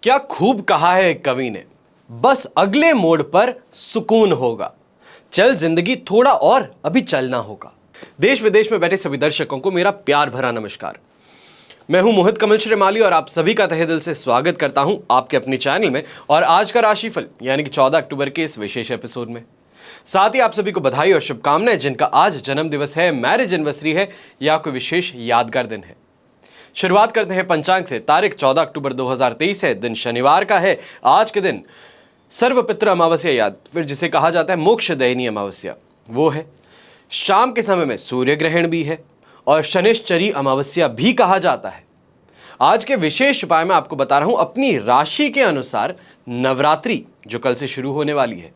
क्या खूब कहा है एक कवि ने, बस अगले मोड़ पर सुकून होगा, चल जिंदगी थोड़ा और अभी चलना होगा। देश विदेश में बैठे सभी दर्शकों को मेरा प्यार भरा नमस्कार। मैं हूं मोहित कमल श्रीमाली और आप सभी का तहे दिल से स्वागत करता हूं आपके अपनी चैनल में और आज का राशिफल यानी कि 14 अक्टूबर के इस विशेष एपिसोड में। साथ ही आप सभी को बधाई और शुभकामनाएं जिनका आज जन्म दिवस है, मैरिज एनिवर्सरी है या कोई विशेष यादगार दिन है। शुरुआत करते हैं पंचांग से। तारीख 14 अक्टूबर 2023 है, दिन शनिवार का है। आज के दिन सर्वपित्र अमावस्या याद फिर जिसे कहा जाता है मोक्षदायिनी अमावस्या वो है। शाम के समय में सूर्य ग्रहण भी है और शनिश्चरी अमावस्या भी कहा जाता है। आज के विशेष उपाय में आपको बता रहा हूं अपनी राशि के अनुसार नवरात्रि जो कल से शुरू होने वाली है,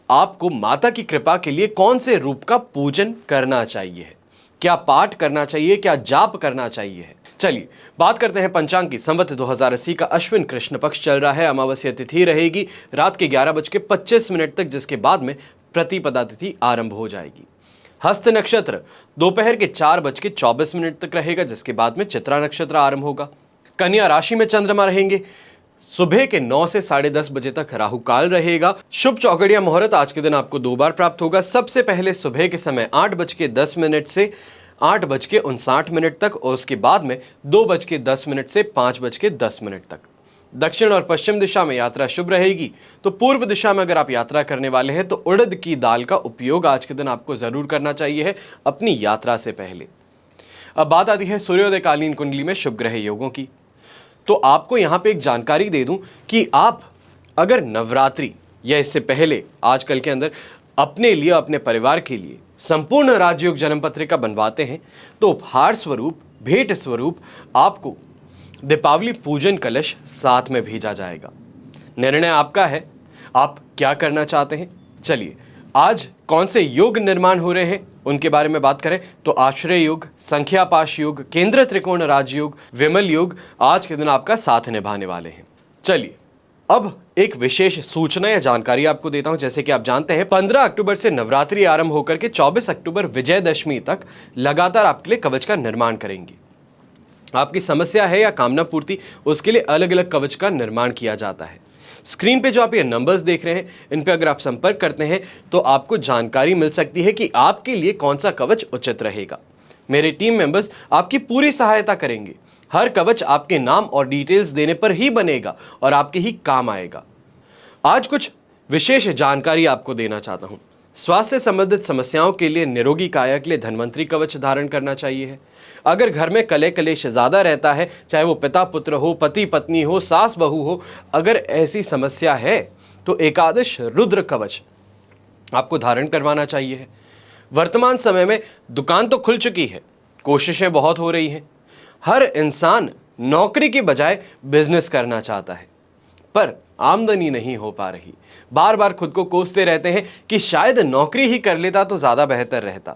आपको माता की कृपा के लिए कौन से रूप का पूजन करना चाहिए, क्या पाठ करना चाहिए, क्या जाप करना चाहिए। चलिए बात करते हैं पंचांग की। संवत 2080 का अश्विन कृष्ण पक्ष चल रहा है। अमावस्या तिथि रहेगी रात के 11:25 तक, जिसके बाद में प्रतिपदा तिथि आरंभ हो जाएगी। हस्त नक्षत्र दोपहर के 4:24 तक रहेगा, जिसके बाद में चित्रा नक्षत्र आरंभ होगा। कन्या राशि में चंद्रमा रहेंगे। सुबह के 9 से 10:30 बजे तक राहु काल रहेगा। शुभ चौकड़िया मुहूर्त आज के दिन आपको 2 बार प्राप्त होगा। सबसे पहले सुबह के समय 8:10 से 8:59 तक और उसके बाद में 2:10 से 5:10 तक। दक्षिण और पश्चिम दिशा में यात्रा शुभ रहेगी। तो पूर्व दिशा में अगर आप यात्रा करने वाले हैं तो उड़द की दाल का उपयोग आज के दिन आपको जरूर करना चाहिए है अपनी यात्रा से पहले। अब बात आती है सूर्योदयकालीन कुंडली में शुभ ग्रह योगों की। तो आपको यहां पे एक जानकारी दे दूं कि आप अगर नवरात्रि या इससे पहले आजकल के अंदर अपने लिए अपने परिवार के लिए संपूर्ण राजयोग जन्म पत्रिका बनवाते हैं तो उपहार स्वरूप भेंट स्वरूप आपको दीपावली पूजन कलश साथ में भेजा जाएगा। निर्णय आपका है, आप क्या करना चाहते हैं। चलिए आज कौन से योग निर्माण हो रहे हैं उनके बारे में बात करें तो आश्रय योग, संख्यापाश योग, केंद्र त्रिकोण राजयोग, विमल योग आज के दिन आपका साथ निभाने वाले हैं। चलिए अब एक विशेष सूचना या जानकारी आपको देता हूं। जैसे कि आप जानते हैं 15 अक्टूबर से नवरात्रि आरंभ होकर के 24 अक्टूबर विजयदशमी तक लगातार आपके लिए कवच का निर्माण करेंगे। आपकी समस्या है या कामना पूर्ति, उसके लिए अलग अलग कवच का निर्माण किया जाता है। स्क्रीन पे जो आप ये नंबर्स देख रहे हैं इन पे अगर आप संपर्क करते हैं तो आपको जानकारी मिल सकती है कि आपके लिए कौन सा कवच उचित रहेगा। मेरे टीम मेंबर्स आपकी पूरी सहायता करेंगे। हर कवच आपके नाम और डिटेल्स देने पर ही बनेगा और आपके ही काम आएगा। आज कुछ विशेष जानकारी आपको देना चाहता हूं। स्वास्थ्य संबंधित समस्याओं के लिए निरोगी काया के लिए धन्वंतरी कवच धारण करना चाहिए है। अगर घर में कलह कलेश ज्यादा रहता है, चाहे वो पिता पुत्र हो, पति पत्नी हो, सास बहू हो, अगर ऐसी समस्या है तो एकादश रुद्र कवच आपको धारण करवाना चाहिए है। वर्तमान समय में दुकान तो खुल चुकी है, कोशिशें बहुत हो रही हैं। हर इंसान नौकरी की बजाय बिजनेस करना चाहता है पर आमदनी नहीं हो पा रही। बार बार खुद को कोसते रहते हैं कि शायद नौकरी ही कर लेता तो ज्यादा बेहतर रहता।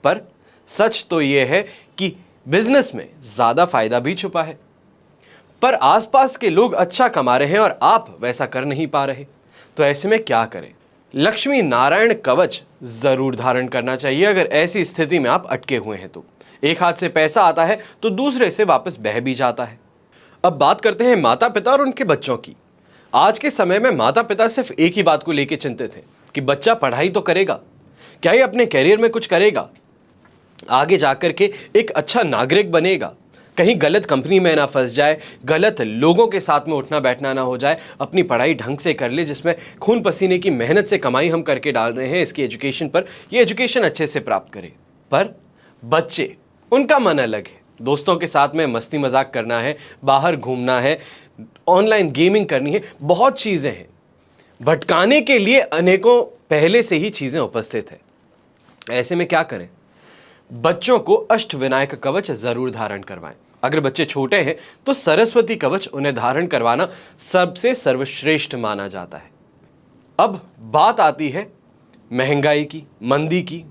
पर सच तो यह है कि बिजनेस में ज्यादा फायदा भी छुपा है। पर आसपास के लोग अच्छा कमा रहे हैं और आप वैसा कर नहीं पा रहे, तो ऐसे में क्या करें। लक्ष्मी नारायण कवच जरूर धारण करना चाहिए अगर ऐसी स्थिति में आप अटके हुए हैं तो। एक हाथ से पैसा आता है तो दूसरे से वापस बह भी जाता है। अब बात करते हैं माता पिता और उनके बच्चों की। आज के समय में माता पिता सिर्फ एक ही बात को लेकर चिंतित हैं कि बच्चा पढ़ाई तो करेगा, क्या ये अपने कैरियर में कुछ करेगा, आगे जाकर के एक अच्छा नागरिक बनेगा, कहीं गलत कंपनी में ना फंस जाए, गलत लोगों के साथ में उठना बैठना ना हो जाए, अपनी पढ़ाई ढंग से कर ले जिसमें खून पसीने की मेहनत से कमाई हम करके डाल रहे हैं इसकी एजुकेशन पर, ये एजुकेशन अच्छे से प्राप्त करे। पर बच्चे, उनका मन अलग है, दोस्तों के साथ में मस्ती मजाक करना है, बाहर घूमना है, ऑनलाइन गेमिंग करनी है, बहुत चीजें हैं। भटकाने के लिए अनेकों पहले से ही चीजें उपस्थित है। ऐसे में क्या करें। बच्चों को अष्टविनायक कवच जरूर धारण करवाएं। अगर बच्चे छोटे हैं तो सरस्वती कवच उन्हें धारण करवाना सबसे सर्वश्रेष्ठ माना जाता है। अब बात आती है महंगाई की, मंदी की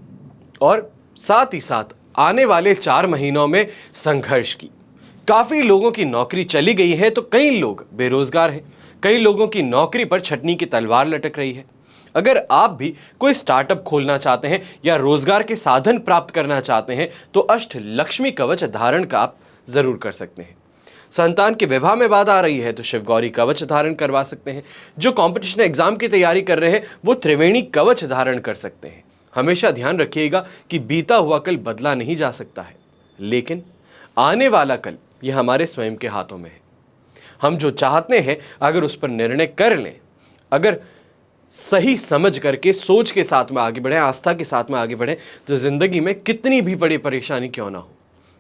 और साथ ही साथ आने वाले 4 महीनों में संघर्ष की। काफी लोगों की नौकरी चली गई है तो कई लोग बेरोजगार हैं। कई लोगों की नौकरी पर छटनी की तलवार लटक रही है। अगर आप भी कोई स्टार्टअप खोलना चाहते हैं या रोजगार के साधन प्राप्त करना चाहते हैं तो अष्ट लक्ष्मी कवच धारण का आप जरूर कर सकते हैं। संतान के विवाह में बाधा आ रही है तो शिव गौरी कवच धारण करवा सकते हैं। जो कंपटीशन एग्जाम की तैयारी कर रहे हैं वो त्रिवेणी कवच धारण कर सकते हैं। हमेशा ध्यान रखिएगा कि बीता हुआ कल बदला नहीं जा सकता है, लेकिन आने वाला कल यह हमारे स्वयं के हाथों में है। हम जो चाहते हैं अगर उस पर निर्णय कर लें, अगर सही समझ करके सोच के साथ में आगे बढ़े, आस्था के साथ में आगे बढ़े, तो जिंदगी में कितनी भी बड़ी परेशानी क्यों ना हो,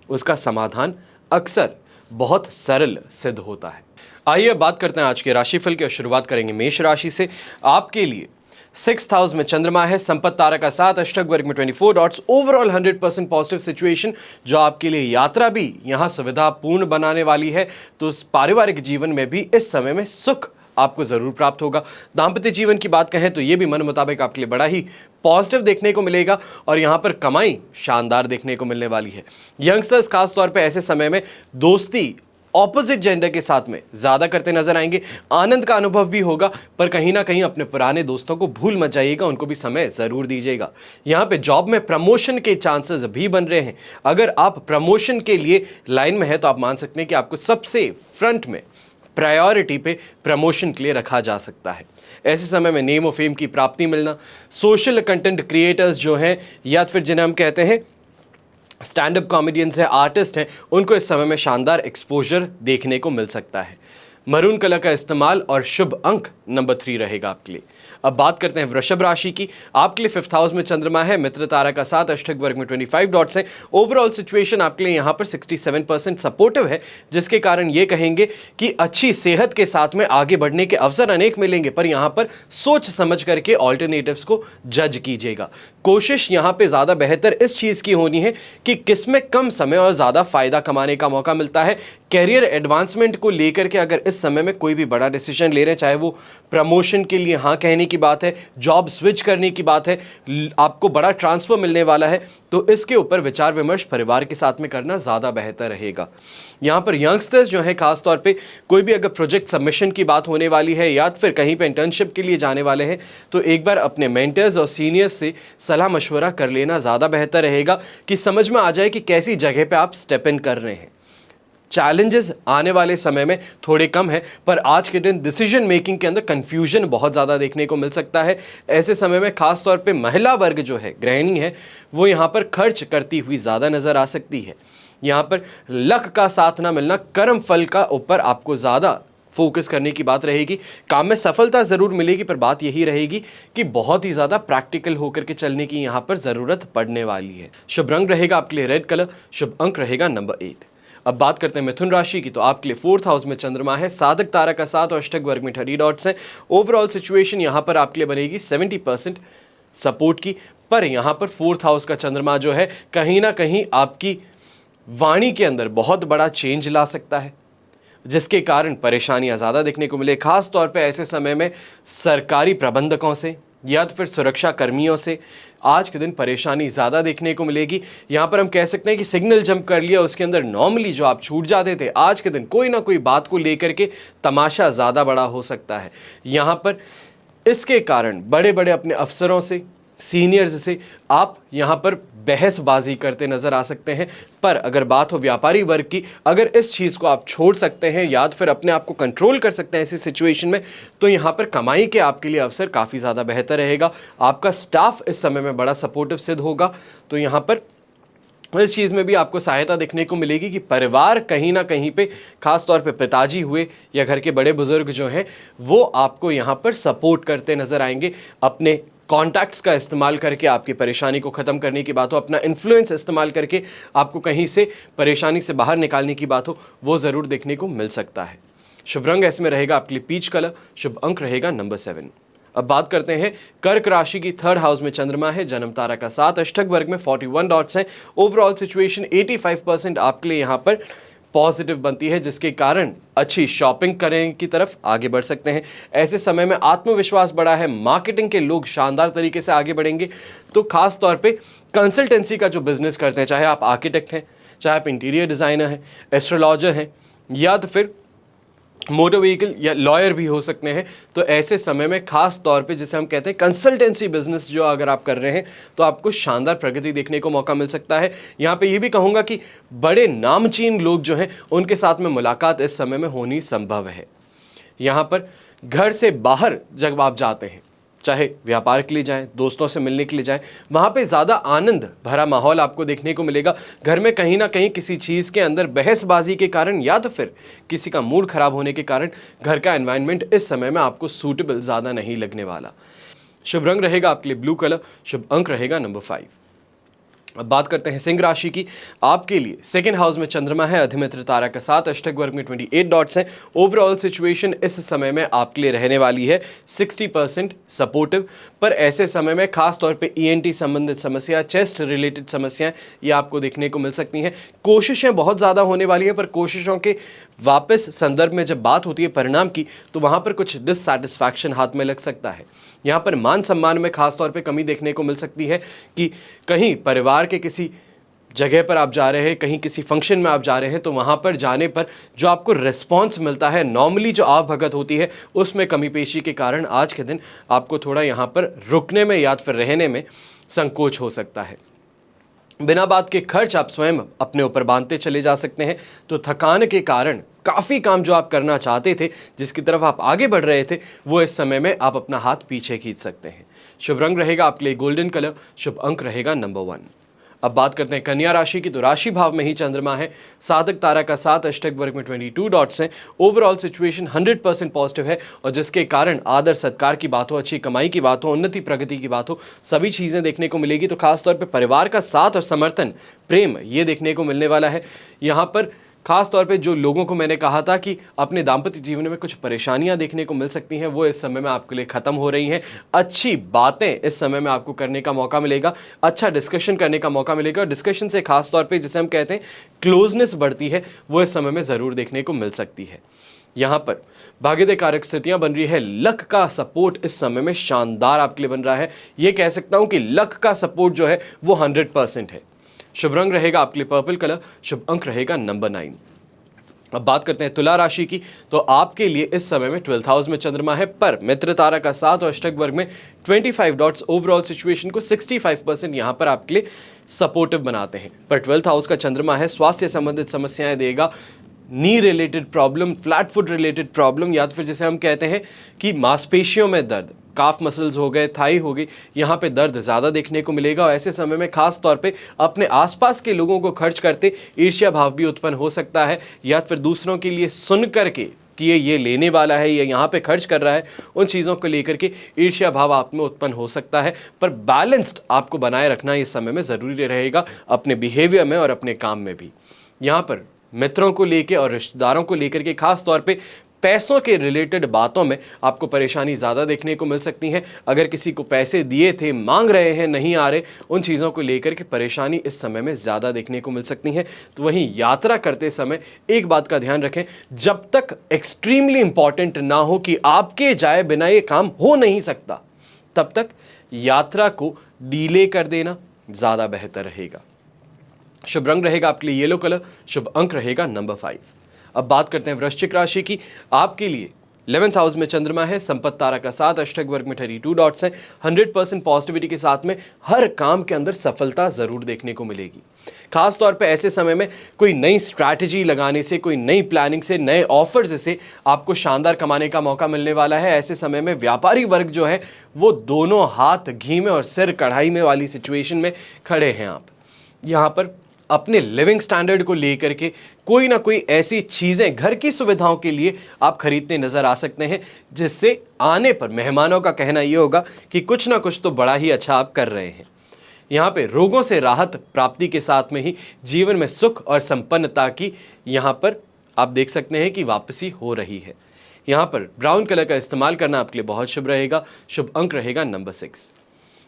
उसका समाधान अक्सर बहुत सरल सिद्ध होता है। आइए बात करते हैं आज के राशिफल की और शुरुआत करेंगे मेष राशि से। आपके लिए 6th हाउस में चंद्रमा है, संपत्ति तारा का 7, अष्टक वर्ग में 24 डॉट्स, ओवरऑल 100% पॉजिटिव सिचुएशन, जो आपके लिए यात्रा भी यहां सुविधापूर्ण बनाने वाली है। तो उस पारिवारिक जीवन में भी इस समय में सुख आपको जरूर प्राप्त होगा। दाम्पत्य जीवन की बात कहें तो ये भी मन मुताबिक आपके लिए बड़ा ही पॉजिटिव देखने को मिलेगा और यहाँ पर कमाई शानदार देखने को मिलने वाली है। यंगस्टर्स खास तौर पे ऐसे समय में दोस्ती ऑपोजिट जेंडर के साथ में ज्यादा करते नजर आएंगे। आनंद का अनुभव भी होगा, पर कहीं ना कहीं अपने पुराने दोस्तों को भूल मत जाइएगा, उनको भी समय जरूर दीजिएगा। यहाँ पे जॉब में प्रमोशन के चांसेस भी बन रहे हैं। अगर आप प्रमोशन के लिए लाइन में है तो आप मान सकते हैं कि आपको सबसे फ्रंट में प्रायोरिटी पे प्रमोशन के लिए रखा जा सकता है। ऐसे समय में नेम और फेम की प्राप्ति मिलना, सोशल कंटेंट क्रिएटर्स जो हैं या फिर जिन्हें हम कहते हैं स्टैंड अप कॉमेडियंस हैं, आर्टिस्ट हैं, उनको इस समय में शानदार एक्सपोजर देखने को मिल सकता है। मरून कलर का इस्तेमाल और शुभ अंक नंबर 3 रहेगा आपके लिए। अब बात करते हैं वृषभ राशि की। आपके लिए 5th हाउस में चंद्रमा है, मित्र तारा का 7, अष्टक वर्ग में 25 डॉट्स हैं। ओवरऑल सिचुएशन आपके लिए यहाँ पर 67% सपोर्टिव है, जिसके कारण ये कहेंगे कि अच्छी सेहत के साथ में आगे बढ़ने के अवसर अनेक मिलेंगे, पर यहाँ पर सोच समझ करके ऑल्टरनेटिव्स को जज कीजिएगा। कोशिश यहाँ पे ज़्यादा बेहतर इस चीज़ की होनी है कि किसमें कम समय और ज़्यादा फायदा कमाने का मौका मिलता है। कैरियर एडवांसमेंट को लेकर के अगर इस समय में कोई भी बड़ा डिसीजन ले रहे हैं, चाहे वो प्रमोशन के लिए हाँ कहने की बात है, जॉब स्विच करने की बात है, आपको बड़ा ट्रांसफर मिलने वाला है, तो इसके ऊपर विचार विमर्श परिवार के साथ में करना ज़्यादा बेहतर रहेगा। यहाँ पर यंगस्टर्स जो हैं खास तौर पे कोई भी अगर प्रोजेक्ट सबमिशन की बात होने वाली है या फिर कहीं पे इंटर्नशिप के लिए जाने वाले हैं, तो एक बार अपने मेंटर्स और सीनियर्स से सलाह मशवरा कर लेना ज़्यादा बेहतर रहेगा कि समझ में आ जाए कि कैसी जगह पे आप स्टेप इन कर रहे हैं। चैलेंजेस आने वाले समय में थोड़े कम है, पर आज के दिन डिसीजन मेकिंग के अंदर कंफ्यूजन बहुत ज़्यादा देखने को मिल सकता है। ऐसे समय में खास तौर पे महिला वर्ग जो है, गृहिणी है, वो यहाँ पर खर्च करती हुई ज़्यादा नज़र आ सकती है। यहाँ पर लक का साथ ना मिलना, कर्म फल का ऊपर आपको ज़्यादा फोकस करने की बात रहेगी। काम में सफलता ज़रूर मिलेगी, पर बात यही रहेगी कि बहुत ही ज़्यादा प्रैक्टिकल होकर के चलने की यहाँ पर ज़रूरत पड़ने वाली है। शुभ रंग रहेगा आपके लिए रेड कलर, शुभ अंक रहेगा नंबर 8। अब बात करते हैं मिथुन राशि की। तो आपके लिए 4th हाउस में चंद्रमा है, साधक तारा का 7 और अष्टक वर्ग में 30 डॉट्स हैं। ओवरऑल सिचुएशन यहाँ पर आपके लिए बनेगी 70% सपोर्ट की, पर यहाँ पर 4th हाउस का चंद्रमा जो है कहीं ना कहीं आपकी वाणी के अंदर बहुत बड़ा चेंज ला सकता है, जिसके कारण परेशानियां ज़्यादा देखने को मिले। खास तौर पे ऐसे समय में सरकारी प्रबंधकों से या तो फिर सुरक्षा कर्मियों से आज के दिन परेशानी ज़्यादा देखने को मिलेगी। यहाँ पर हम कह सकते हैं कि सिग्नल जंप कर लिया, उसके अंदर नॉर्मली जो आप छूट जाते थे, आज के दिन कोई ना कोई बात को लेकर के तमाशा ज़्यादा बड़ा हो सकता है। यहाँ पर इसके कारण बड़े बड़े अपने अफसरों से, सीनियर्स से आप यहाँ पर बहसबाजी करते नजर आ सकते हैं। पर अगर बात हो व्यापारी वर्ग की, अगर इस चीज़ को आप छोड़ सकते हैं या फिर अपने आप को कंट्रोल कर सकते हैं ऐसी सिचुएशन में, तो यहाँ पर कमाई के आपके लिए अवसर काफ़ी ज़्यादा बेहतर रहेगा। आपका स्टाफ इस समय में बड़ा सपोर्टिव सिद्ध होगा, तो यहाँ पर इस चीज़ में भी आपको सहायता देखने को मिलेगी कि परिवार कहीं ना कहीं पे, खास तौर पे पिताजी हुए या घर के बड़े बुजुर्ग जो हैं, वो आपको यहाँ पर सपोर्ट करते नजर आएंगे। अपने कॉन्टैक्ट्स का इस्तेमाल करके आपकी परेशानी को ख़त्म करने की बात हो, अपना इन्फ्लुएंस इस्तेमाल करके आपको कहीं से परेशानी से बाहर निकालने की बात हो, वो ज़रूर देखने को मिल सकता है। शुभ रंग इसमें रहेगा आपके लिए पीच कलर, शुभ अंक रहेगा नंबर 7। अब बात करते हैं कर्क राशि की। 3rd हाउस में चंद्रमा है, जन्म तारा का 7, अष्टक वर्ग में 41 डॉट्स हैं। ओवरऑल सिचुएशन 85% आपके लिए यहाँ पर पॉजिटिव बनती है, जिसके कारण अच्छी शॉपिंग करने की तरफ आगे बढ़ सकते हैं। ऐसे समय में आत्मविश्वास बढ़ा है, मार्केटिंग के लोग शानदार तरीके से आगे बढ़ेंगे। तो खास तौर पे कंसल्टेंसी का जो बिजनेस करते हैं, चाहे आप आर्किटेक्ट हैं, चाहे आप इंटीरियर डिज़ाइनर हैं, एस्ट्रोलॉजर हैं, या तो फिर मोटर व्हीकल या लॉयर भी हो सकते हैं। तो ऐसे समय में खास तौर पे जिसे हम कहते हैं कंसल्टेंसी बिजनेस जो अगर आप कर रहे हैं तो आपको शानदार प्रगति देखने को मौका मिल सकता है। यहाँ पे ये भी कहूँगा कि बड़े नामचीन लोग जो हैं उनके साथ में मुलाकात इस समय में होनी संभव है। यहाँ पर घर से बाहर जब आप जाते हैं, चाहे व्यापार के लिए जाएं, दोस्तों से मिलने के लिए जाएं, वहाँ पे ज़्यादा आनंद भरा माहौल आपको देखने को मिलेगा। घर में कहीं ना कहीं किसी चीज़ के अंदर बहसबाजी के कारण या तो फिर किसी का मूड खराब होने के कारण घर का एनवायरनमेंट इस समय में आपको सूटेबल ज़्यादा नहीं लगने वाला। शुभ रंग रहेगा आपके लिए ब्लू कलर, शुभ अंक रहेगा नंबर 5। अब बात करते हैं सिंह राशि की। आपके लिए सेकंड हाउस में चंद्रमा है, अधिमित्र तारा का साथ, अष्टक वर्ग में 28 डॉट्स हैं। ओवरऑल सिचुएशन इस समय में आपके लिए रहने वाली है 60% सपोर्टिव। पर ऐसे समय में खास तौर पे ईएनटी संबंधित समस्या, चेस्ट रिलेटेड समस्याएं ये आपको देखने को मिल सकती हैं। कोशिशें बहुत ज़्यादा होने वाली है, पर कोशिशों के वापस संदर्भ में जब बात होती है परिणाम की तो वहाँ पर कुछ डिससैटिस्फैक्शन हाथ में लग सकता है। यहाँ पर मान सम्मान में खास तौर पे कमी देखने को मिल सकती है कि कहीं परिवार के किसी जगह पर आप जा रहे हैं, कहीं किसी फंक्शन में आप जा रहे हैं, तो वहाँ पर जाने पर जो आपको रिस्पॉन्स मिलता है, नॉर्मली जो आवभगत होती है उसमें कमी पेशी के कारण आज के दिन आपको थोड़ा यहाँ पर रुकने में या फिर रहने में संकोच हो सकता है। बिना बात के खर्च आप स्वयं अपने ऊपर बांधते चले जा सकते हैं। तो थकान के कारण काफ़ी काम जो आप करना चाहते थे, जिसकी तरफ आप आगे बढ़ रहे थे, वो इस समय में आप अपना हाथ पीछे खींच सकते हैं। शुभ रंग रहेगा आपके लिए गोल्डन कलर, शुभ अंक रहेगा नंबर 1। अब बात करते हैं कन्या राशि की। तो राशि भाव में ही चंद्रमा है, साधक तारा का साथ, अष्टक वर्ग में 22 डॉट्स हैं। ओवरऑल सिचुएशन 100% पॉजिटिव है और जिसके कारण आदर सत्कार की बात हो, अच्छी कमाई की बात हो, उन्नति प्रगति की बात हो, सभी चीज़ें देखने को मिलेगी। तो खासतौर पर परिवार का साथ और समर्थन, प्रेम ये देखने को मिलने वाला है। यहाँ पर खास तौर पे जो लोगों को मैंने कहा था कि अपने दाम्पत्य जीवन में कुछ परेशानियां देखने को मिल सकती हैं, वो इस समय में आपके लिए ख़त्म हो रही हैं। अच्छी बातें इस समय में आपको करने का मौका मिलेगा, अच्छा डिस्कशन करने का मौका मिलेगा। डिस्कशन से खास तौर पे जिसे हम कहते हैं क्लोजनेस बढ़ती है, वो इस समय में ज़रूर देखने को मिल सकती है। यहाँ पर भाग्योदय कारक स्थितियां बन रही है। लक का सपोर्ट इस समय में शानदार आपके लिए बन रहा है। ये कह सकता हूँ कि लक का सपोर्ट जो है वो 100% है। शुभ रंग रहेगा आपके लिए पर्पल कलर, शुभ अंक रहेगा नंबर 9। अब बात करते हैं तुला राशि की। तो आपके लिए इस समय में 12th हाउस में चंद्रमा है, पर मित्र तारा का साथ और अष्टक वर्ग में 25 डॉट्स ओवरऑल सिचुएशन को 65% यहाँ पर आपके लिए सपोर्टिव बनाते हैं। पर 12th हाउस का चंद्रमा है, स्वास्थ्य संबंधित समस्याएं देगा, knee related problem, flat foot related problem, या फिर जैसे हम कहते हैं कि मांसपेशियों में दर्द, काफ मसल्स हो गए, थाई हो गई, यहाँ पे दर्द ज़्यादा देखने को मिलेगा। और ऐसे समय में खास तौर पे अपने आसपास के लोगों को खर्च करते ईर्ष्या भाव भी उत्पन्न हो सकता है, या फिर दूसरों के लिए सुन करके कि ये लेने वाला है, ये यहाँ पे खर्च कर रहा है, उन चीज़ों को लेकर के ईर्ष्या भाव आप में उत्पन्न हो सकता है। पर बैलेंस्ड आपको बनाए रखना इस समय में ज़रूरी रहेगा, अपने बिहेवियर में और अपने काम में भी। यहाँ पर मित्रों को लेके और रिश्तेदारों को लेकर के खास तौर पे पैसों के रिलेटेड बातों में आपको परेशानी ज़्यादा देखने को मिल सकती है। अगर किसी को पैसे दिए थे, मांग रहे हैं, नहीं आ रहे, उन चीज़ों को लेकर के परेशानी इस समय में ज़्यादा देखने को मिल सकती है। तो वहीं यात्रा करते समय एक बात का ध्यान रखें, जब तक एक्सट्रीमली इंपॉर्टेंट ना हो कि आपके जाए बिना ये काम हो नहीं सकता, तब तक यात्रा को डीले कर देना ज़्यादा बेहतर रहेगा। शुभ रंग रहेगा आपके लिए येलो कलर, शुभ अंक रहेगा नंबर 5। अब बात करते हैं वृश्चिक राशि की। आपके लिए 11th हाउस में चंद्रमा है, संपत्ति तारा का साथ, अष्टक वर्ग में 32 डॉट्स हैं। 100% पॉजिटिविटी के साथ में हर काम के अंदर सफलता जरूर देखने को मिलेगी। खास तौर पे ऐसे समय में कोई नई स्ट्रैटेजी लगाने से, कोई नई प्लानिंग से, नए ऑफर्स से आपको शानदार कमाने का मौका मिलने वाला है। ऐसे समय में व्यापारी वर्ग जो है वो दोनों हाथ घी में और सिर कढ़ाई में वाली सिचुएशन में खड़े हैं। आप यहाँ पर अपने लिविंग स्टैंडर्ड को लेकर के कोई ना कोई ऐसी चीज़ें घर की सुविधाओं के लिए आप खरीदते नज़र आ सकते हैं, जिससे आने पर मेहमानों का कहना ये होगा कि कुछ ना कुछ तो बड़ा ही अच्छा आप कर रहे हैं। यहाँ पे रोगों से राहत प्राप्ति के साथ में ही जीवन में सुख और संपन्नता की यहाँ पर आप देख सकते हैं कि वापसी हो रही है। यहाँ पर ब्राउन कलर का इस्तेमाल करना आपके लिए बहुत शुभ रहेगा। शुभ अंक रहेगा नंबर 6।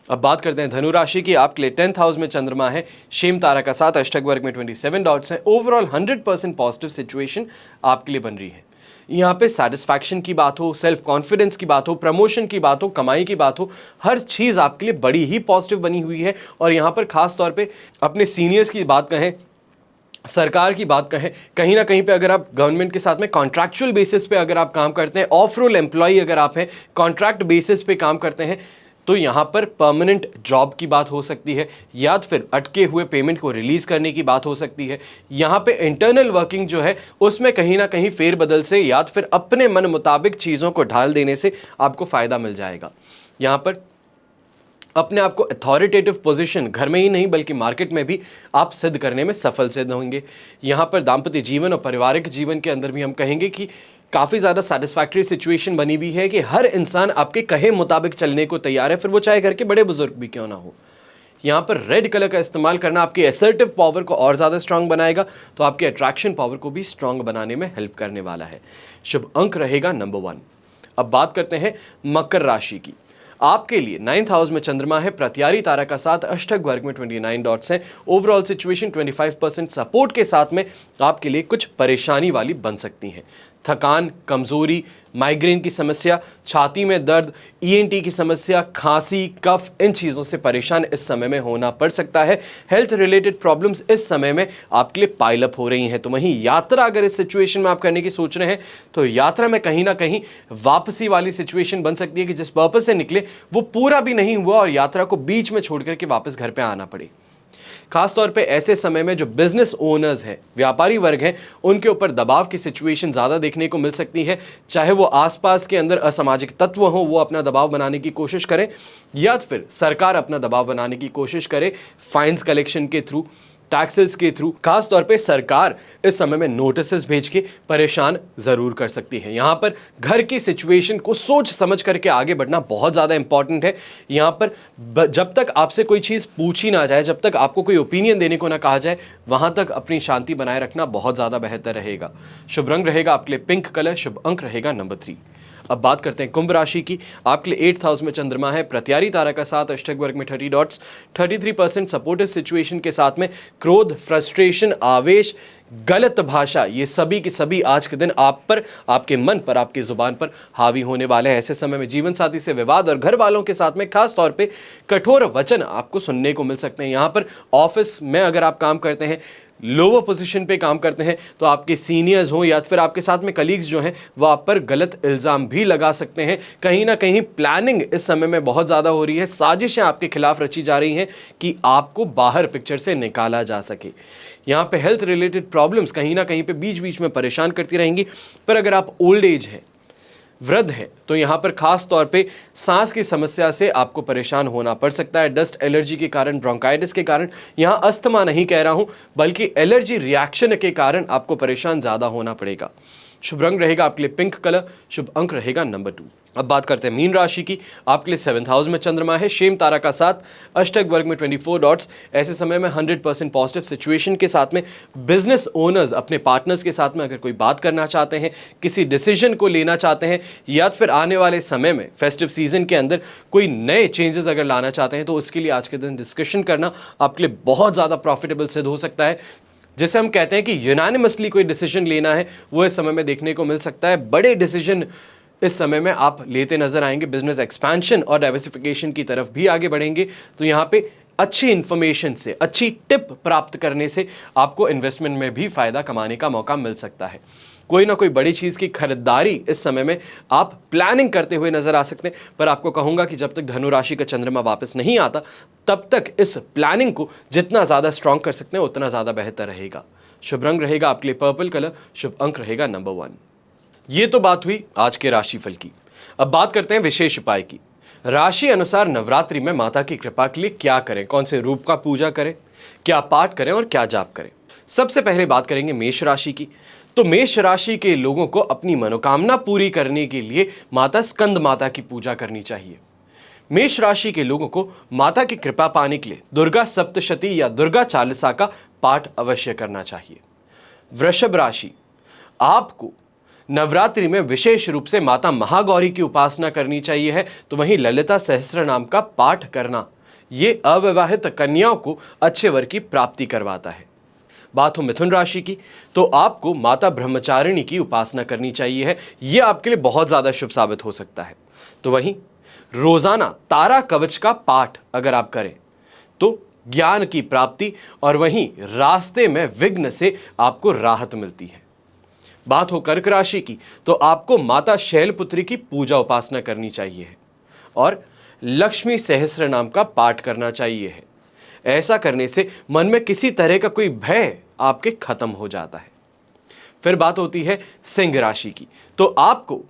अब बात करते हैं धनु राशि की। आपके लिए 10th हाउस में चंद्रमा है, शेम तारा का साथ, अष्टक वर्ग में 27 डॉट्स हैं। ओवरऑल 100% पॉजिटिव सिचुएशन आपके लिए बन रही है। यहाँ पे सेटिस्फैक्शन की बात हो, सेल्फ कॉन्फिडेंस की बात हो, प्रमोशन की बात हो, कमाई की बात हो, हर चीज़ आपके लिए बड़ी ही पॉजिटिव बनी हुई है। और यहाँ पर खास तौर पे अपने सीनियर्स की बात कहें, सरकार की बात कहें, कहीं ना कहीं पे अगर आप गवर्नमेंट के साथ में कॉन्ट्रैक्चुअल बेसिस पे अगर आप काम करते हैं, ऑफ रोल एम्प्लॉय अगर आप हैं, कॉन्ट्रैक्ट बेसिस पे काम करते हैं, तो यहाँ पर परमानेंट जॉब की बात हो सकती है, या फिर अटके हुए पेमेंट को रिलीज करने की बात हो सकती है। यहाँ पे इंटरनल वर्किंग जो है उसमें कहीं ना कहीं फेरबदल से या फिर अपने मन मुताबिक चीज़ों को ढाल देने से आपको फायदा मिल जाएगा। यहाँ पर अपने आप को अथॉरिटेटिव पोजीशन घर में ही नहीं बल्कि मार्केट में भी आप सिद्ध करने में सफल सिद्ध होंगे। यहाँ पर दाम्पत्य जीवन और पारिवारिक जीवन के अंदर भी हम कहेंगे कि काफ़ी ज़्यादा सेटिस्फैक्टरी सिचुएशन बनी हुई है कि हर इंसान आपके कहे मुताबिक चलने को तैयार है, फिर वो चाहे घर के बड़े बुजुर्ग भी क्यों ना हो। यहाँ पर रेड कलर का इस्तेमाल करना आपकी असर्टिव पावर को और ज़्यादा स्ट्रांग बनाएगा, तो आपकी अट्रैक्शन पावर को भी स्ट्रांग बनाने में हेल्प करने वाला है। शुभ अंक रहेगा नंबर 1। अब बात करते हैं मकर राशि की। आपके लिए 9th हाउस में चंद्रमा है, प्रत्यारी तारा का साथ, अष्टक वर्ग में 29 डॉट्स हैं। ओवरऑल सिचुएशन 25% सपोर्ट के साथ में आपके लिए कुछ परेशानी वाली बन सकती हैं। थकान, कमजोरी, माइग्रेन की समस्या, छाती में दर्द, ईएनटी की समस्या, खांसी, कफ, इन चीज़ों से परेशान इस समय में होना पड़ सकता है। हेल्थ रिलेटेड प्रॉब्लम्स इस समय में आपके लिए पाइल अप हो रही हैं। तो वहीं यात्रा अगर इस सिचुएशन में आप करने की सोच रहे हैं तो यात्रा में कहीं ना कहीं वापसी वाली सिचुएशन बन सकती है कि जिस पर्पस से निकले वो पूरा भी नहीं हुआ और यात्रा को बीच में छोड़ करके वापस घर पर आना पड़े। खासतौर पे ऐसे समय में जो बिजनेस ओनर्स हैं, व्यापारी वर्ग हैं, उनके ऊपर दबाव की सिचुएशन ज़्यादा देखने को मिल सकती है। चाहे वो आसपास के अंदर असामाजिक तत्व हो, वो अपना दबाव बनाने की कोशिश करें, या फिर सरकार अपना दबाव बनाने की कोशिश करे फाइन्स कलेक्शन के थ्रू, टैक्सेस के थ्रू। खास तौर पे सरकार इस समय में नोटिसेस भेज के परेशान ज़रूर कर सकती है। यहाँ पर घर की सिचुएशन को सोच समझ करके आगे बढ़ना बहुत ज़्यादा इंपॉर्टेंट है। यहाँ पर जब तक आपसे कोई चीज़ पूछी ना जाए, जब तक आपको कोई ओपिनियन देने को ना कहा जाए, वहाँ तक अपनी शांति बनाए रखना बहुत ज़्यादा बेहतर रहेगा। शुभ रंग रहेगा आपके लिए पिंक कलर, शुभ अंक रहेगा नंबर 3। अब बात करते हैं कुंभ राशि की। आपके लिए 8th हाउस में चंद्रमा है, प्रत्यारी तारा का साथ, अष्टक वर्ग में 30 डॉट्स, 33% सपोर्टिव सिचुएशन के साथ में क्रोध, फ्रस्ट्रेशन, आवेश, गलत भाषा, ये सभी की सभी आज के दिन आप पर, आपके मन पर, आपकी जुबान पर हावी होने वाले हैं। ऐसे समय में जीवन साथी से विवाद और घर वालों के साथ में खास तौर पे कठोर वचन आपको सुनने को मिल सकते हैं। यहाँ पर ऑफिस में अगर आप काम करते हैं, लोअर पोजीशन पे काम करते हैं, तो आपके सीनियर्स हो या फिर आपके साथ में कलीग्स जो हैं वो आप पर गलत इल्ज़ाम भी लगा सकते हैं। कहीं ना कहीं प्लानिंग इस समय में बहुत ज़्यादा हो रही है, साजिशें आपके खिलाफ रची जा रही हैं कि आपको बाहर पिक्चर से निकाला जा सके। यहाँ पे हेल्थ रिलेटेड प्रॉब्लम्स कहीं ना कहीं पे बीच बीच में परेशान करती रहेंगी। पर अगर आप ओल्ड एज हैं, वृद्ध है, तो यहाँ पर खास तौर पे सांस की समस्या से आपको परेशान होना पड़ सकता है। डस्ट एलर्जी के कारण, ब्रोंकाइटिस के कारण, यहाँ अस्थमा नहीं कह रहा हूँ बल्कि एलर्जी रिएक्शन के कारण आपको परेशान ज़्यादा होना पड़ेगा। शुभ रंग रहेगा आपके लिए पिंक कलर, शुभ अंक रहेगा नंबर 2। अब बात करते हैं मीन राशि की। आपके लिए 7th हाउस में चंद्रमा है, शेम तारा का साथ, अष्टक वर्ग में 24 डॉट्स। ऐसे समय में 100% पॉजिटिव सिचुएशन के साथ में बिजनेस ओनर्स अपने पार्टनर्स के साथ में अगर कोई बात करना चाहते हैं, किसी डिसीजन को लेना चाहते हैं, या फिर आने वाले समय में फेस्टिव सीजन के अंदर कोई नए चेंजेस अगर लाना चाहते हैं, तो उसके लिए आज के दिन डिस्कशन करना आपके लिए बहुत ज़्यादा प्रॉफिटेबल सिद्ध हो सकता है। जिसे हम कहते हैं कि यूनानिमसली कोई डिसीजन लेना है, वो इस समय में देखने को मिल सकता है। बड़े डिसीजन इस समय में आप लेते नजर आएंगे। बिजनेस एक्सपेंशन और डाइवर्सिफिकेशन की तरफ भी आगे बढ़ेंगे। तो यहाँ पे अच्छी इन्फॉर्मेशन से, अच्छी टिप प्राप्त करने से आपको इन्वेस्टमेंट में भी फायदा कमाने का मौका मिल सकता है। कोई ना कोई बड़ी चीज़ की खरीदारी इस समय में आप प्लानिंग करते हुए नजर आ सकते हैं। पर आपको कहूँगा कि जब तक धनु राशि का चंद्रमा वापस नहीं आता, तब तक इस प्लानिंग को जितना ज़्यादा स्ट्रॉन्ग कर सकते हैं उतना ज़्यादा बेहतर रहेगा। शुभ रंग रहेगा आपके लिए पर्पल कलर, शुभ अंक रहेगा नंबर 1। ये तो बात हुई आज के राशिफल की। अब बात करते हैं विशेष उपाय की। राशि अनुसार नवरात्रि में माता की कृपा के लिए क्या करें, कौन से रूप का पूजा करें, क्या पाठ करें और क्या जाप करें। सबसे पहले बात करेंगे मेष राशि की। तो मेष राशि के लोगों को अपनी मनोकामना पूरी करने के लिए माता स्कंद माता की पूजा करनी चाहिए। मेष राशि के लोगों को माता की कृपा पाने के लिए दुर्गा सप्तशती या दुर्गा चालीसा का पाठ अवश्य करना चाहिए। वृषभ राशि, आपको नवरात्रि में विशेष रूप से माता महागौरी की उपासना करनी चाहिए है। तो वहीं ललिता सहस्त्र नाम का पाठ करना ये अविवाहित कन्याओं को अच्छे वर की प्राप्ति करवाता है। बात हो मिथुन राशि की, तो आपको माता ब्रह्मचारिणी की उपासना करनी चाहिए है। यह आपके लिए बहुत ज्यादा शुभ साबित हो सकता है। तो वहीं रोजाना तारा कवच का पाठ अगर आप करें तो ज्ञान की प्राप्ति और वहीं रास्ते में विघ्न से आपको राहत मिलती है। बात हो कर्क राशि की, तो आपको माता शैलपुत्री की पूजा उपासना करनी चाहिए है और लक्ष्मी सहस्त्र नाम का पाठ करना चाहिए है। ऐसा करने से मन में किसी तरह का कोई भय आपके खत्म हो जाता है। फिर बात होती है सिंह राशि की, तो आपको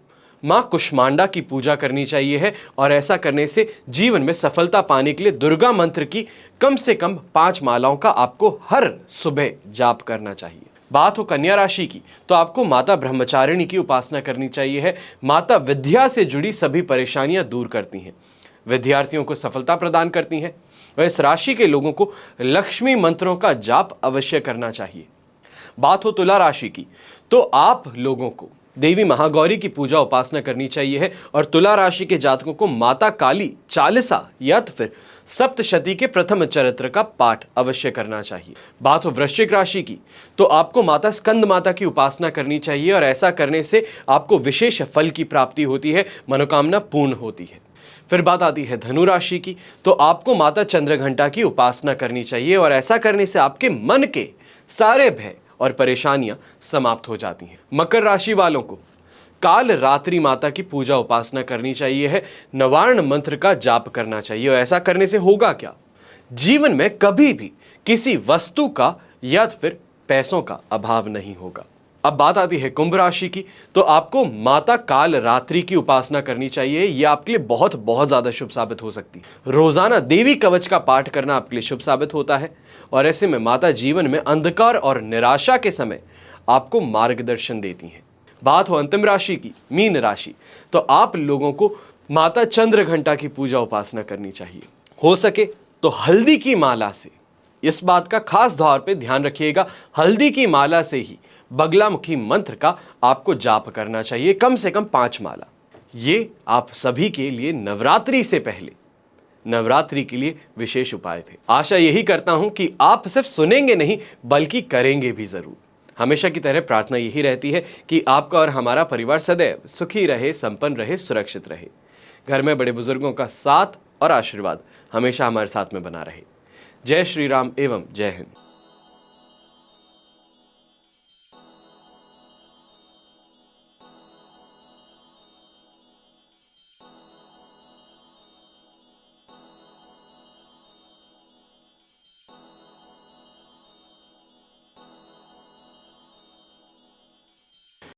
मां कुष्मांडा की पूजा करनी चाहिए है और ऐसा करने से जीवन में सफलता पाने के लिए दुर्गा मंत्र की कम से कम 5 मालाओं का आपको हर सुबह जाप करना चाहिए। बात हो कन्या राशि की, तो आपको माता ब्रह्मचारिणी की उपासना करनी चाहिए है। माता विद्या से जुड़ी सभी परेशानियां दूर करती हैं, विद्यार्थियों को सफलता प्रदान करती हैं। वह इस राशि के लोगों को लक्ष्मी मंत्रों का जाप अवश्य करना चाहिए। बात हो तुला राशि की, तो आप लोगों को देवी महागौरी की पूजा उपासना करनी चाहिए है और तुला राशि के जातकों को माता काली चालीसा या तो फिर सप्तशती के प्रथम चरित्र का पाठ अवश्य करना चाहिए। बात हो वृश्चिक राशि की, तो आपको माता स्कंद माता की उपासना करनी चाहिए और ऐसा करने से आपको विशेष फल की प्राप्ति होती है, मनोकामना पूर्ण होती है। फिर बात आती है धनु राशि की, तो आपको माता चंद्रघंटा की उपासना करनी चाहिए और ऐसा करने से आपके मन के सारे भय और परेशानियां समाप्त हो जाती हैं। मकर राशि वालों को काल रात्रि माता की पूजा उपासना करनी चाहिए है, नवार्ण मंत्र का जाप करना चाहिए और ऐसा करने से होगा क्या, जीवन में कभी भी किसी वस्तु का या फिर पैसों का अभाव नहीं होगा। अब बात आती है कुंभ राशि की, तो आपको माता काल रात्रि की उपासना करनी चाहिए। यह आपके लिए बहुत ज्यादा शुभ साबित हो सकती है। रोजाना देवी कवच का पाठ करना आपके लिए शुभ साबित होता है और ऐसे में माता जीवन में अंधकार और निराशा के समय आपको मार्गदर्शन देती हैं। बात हो अंतिम राशि की, मीन राशि, तो आप लोगों को माता चंद्रघंटा की पूजा उपासना करनी चाहिए। हो सके तो हल्दी की माला से, इस बात का खास तौर पे ध्यान रखिएगा, हल्दी की माला से ही बगलामुखी मंत्र का आपको जाप करना चाहिए, कम से कम 5 माला। ये आप सभी के लिए नवरात्रि से पहले, नवरात्रि के लिए विशेष उपाय थे। आशा यही करता हूं कि आप सिर्फ सुनेंगे नहीं बल्कि करेंगे भी जरूर। हमेशा की तरह प्रार्थना यही रहती है कि आपका और हमारा परिवार सदैव सुखी रहे, संपन्न रहे, सुरक्षित रहे। घर में बड़े बुजुर्गों का साथ और आशीर्वाद हमेशा हमारे साथ में बना रहे। जय श्री राम एवं जय हिंद।